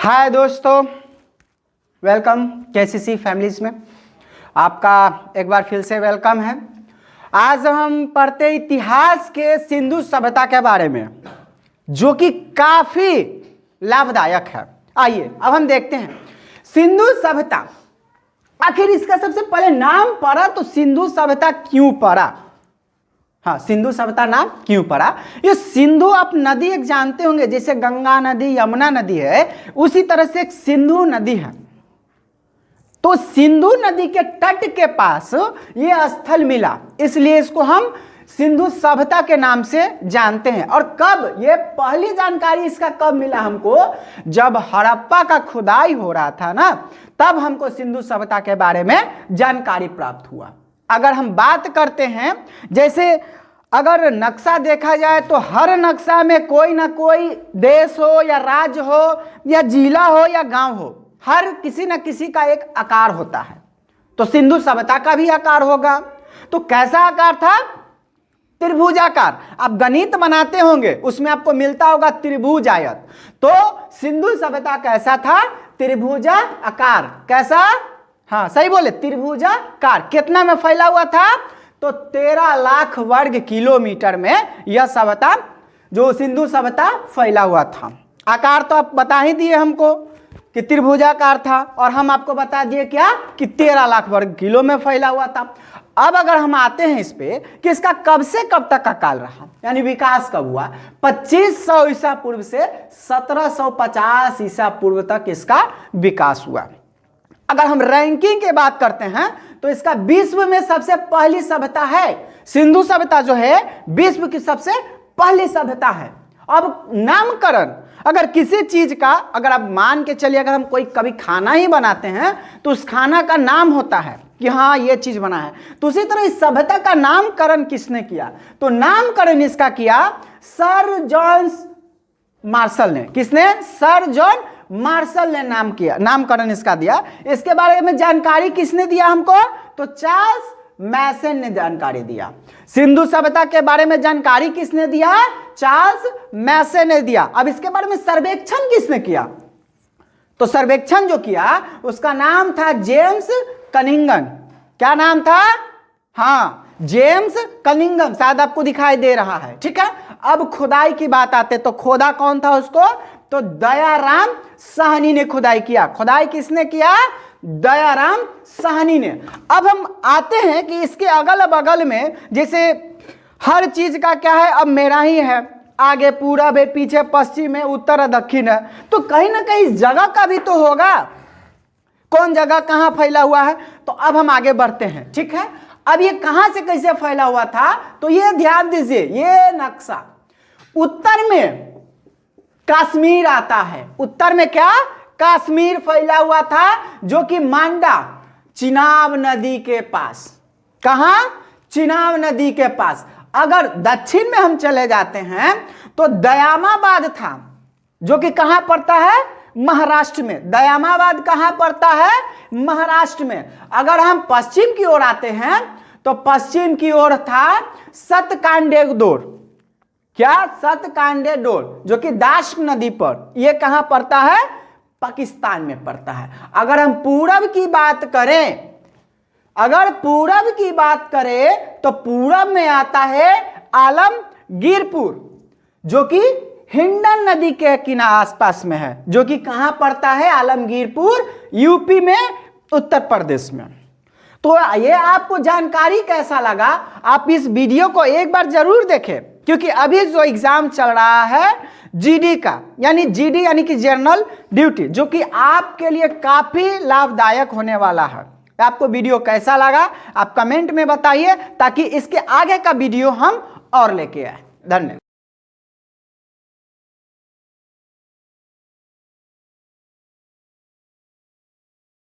हाय दोस्तों, welcome KCC families में। आपका एक बार फिर से वेलकम है। आज हम पढ़ते इतिहास के सिंधु सभ्यता के बारे में, जो कि काफ़ी लाभदायक है। आइए अब हम देखते हैं सिंधु सभ्यता। आखिर इसका सबसे पहले नाम पड़ा तो सिंधु सभ्यता क्यों पड़ा? हाँ, सिंधु सभ्यता नाम क्यों पड़ा? ये सिंधु आप नदी एक जानते होंगे, जैसे गंगा नदी, यमुना नदी है, उसी तरह से एक सिंधु नदी है। तो सिंधु नदी के तट के पास ये स्थल मिला, इसलिए इसको हम सिंधु सभ्यता के नाम से जानते हैं। और कब ये पहली जानकारी इसका कब मिला हमको? जब हड़प्पा का खुदाई हो रहा था ना, तब हमको सिंधु सभ्यता के बारे में जानकारी प्राप्त हुआ। अगर हम बात करते हैं, जैसे अगर नक्शा देखा जाए तो हर नक्शा में कोई ना कोई देश हो या राज्य हो या जिला हो या गांव हो, हर किसी न किसी का एक आकार होता है। तो सिंधु सभ्यता का भी आकार होगा। तो कैसा आकार था? त्रिभुजाकार। आप गणित बनाते होंगे, उसमें आपको मिलता होगा त्रिभुज आयत। तो सिंधु सभ्यता कैसा था? त्रिभुजा आकार। कैसा? हाँ सही बोले, त्रिभुजाकार। कितना में फैला हुआ था? तो 13 लाख वर्ग किलोमीटर में यह सभ्यता, जो सिंधु सभ्यता, फैला हुआ था। आकार तो आप बता ही दिए हमको कि त्रिभुजाकार था, और हम आपको बता दिए क्या कि 13 लाख वर्ग किलो में फैला हुआ था। अब अगर हम आते हैं इस पे कि इसका कब से कब तक का काल रहा, यानी विकास कब हुआ? 2500 ईसा पूर्व से 1750 ईसा पूर्व तक इसका विकास हुआ। अगर हम रैंकिंग की बात करते हैं तो इसका विश्व में सबसे पहली सभ्यता है। सिंधु सभ्यता जो है विश्व की सबसे पहली सभ्यता है। अब नामकरण, अगर किसी चीज का, अगर आप मान के चलिए, अगर हम कोई कभी खाना ही बनाते हैं तो उस खाना का नाम होता है कि हाँ ये चीज बना है। तो उसी तरह इस सभ्यता का नामकरण किसने किया? तो नामकरण इसका किया सर जॉन मार्शल ने। किसने? सर जॉन मार्शल ने नामकरण इसका दिया। इसके बारे में जानकारी किसने दिया हमको? तो चार्ल्स मैसन ने जानकारी दिया। सिंधु सभ्यता के बारे में जानकारी किसने दिया? चार्ल्स मैसन ने दिया। अब इसके बारे में सर्वेक्षण किसने किया? तो सर्वेक्षण जो किया उसका नाम था जेम्स कनिंगम। क्या नाम था? हाँ, जेम्स कनिंगम। शायद आपको दिखाई दे रहा है, ठीक है। अब खुदाई की बात आते तो खोदा कौन था उसको? तो दयाराम साहनी ने खुदाई किया। खुदाई किसने किया? दयाराम साहनी ने। अब हम आते हैं कि इसके अगल बगल में, जैसे हर चीज का क्या है, अब मेरा ही है, आगे पूरब है, पीछे पश्चिम है, उत्तर है, दक्षिण है। तो कहीं ना कहीं इस जगह का भी तो होगा, कौन जगह कहां फैला हुआ है। तो अब हम आगे बढ़ते हैं, ठीक है। अब ये कहां से कैसे फैला हुआ था, तो ये ध्यान दीजिए, ये नक्शा उत्तर में कश्मीर आता है। उत्तर में क्या? कश्मीर फैला हुआ था, जो कि मांडा, चिनाब नदी के पास। कहां? चिनाब नदी के पास। अगर दक्षिण में हम चले जाते हैं तो दयामाबाद था, जो कि कहां पड़ता है? महाराष्ट्र में। दयामाबाद कहां पड़ता है? महाराष्ट्र में। अगर हम पश्चिम की ओर आते हैं तो पश्चिम की ओर था सतकांडेडोर। क्या? सतकांडेडोर, जो कि दाश नदी पर, यह कहां पड़ता है? पाकिस्तान में पड़ता है। अगर हम पूरब की बात करें, अगर पूरब की बात करें तो पूरब में आता है आलमगीरपुर, जो कि हिंडन नदी के किनारे आसपास में है, जो कि कहां पड़ता है? आलमगीरपुर, यूपी में, उत्तर प्रदेश में। तो ये आपको जानकारी कैसा लगा? आप इस वीडियो को एक बार जरूर देखें, क्योंकि अभी जो एग्जाम चल रहा है जीडी का, यानी जीडी यानी कि जनरल ड्यूटी, जो कि आपके लिए काफी लाभदायक होने वाला है। आपको वीडियो कैसा लगा आप कमेंट में बताइए, ताकि इसके आगे का वीडियो हम और लेके आए। धन्यवाद।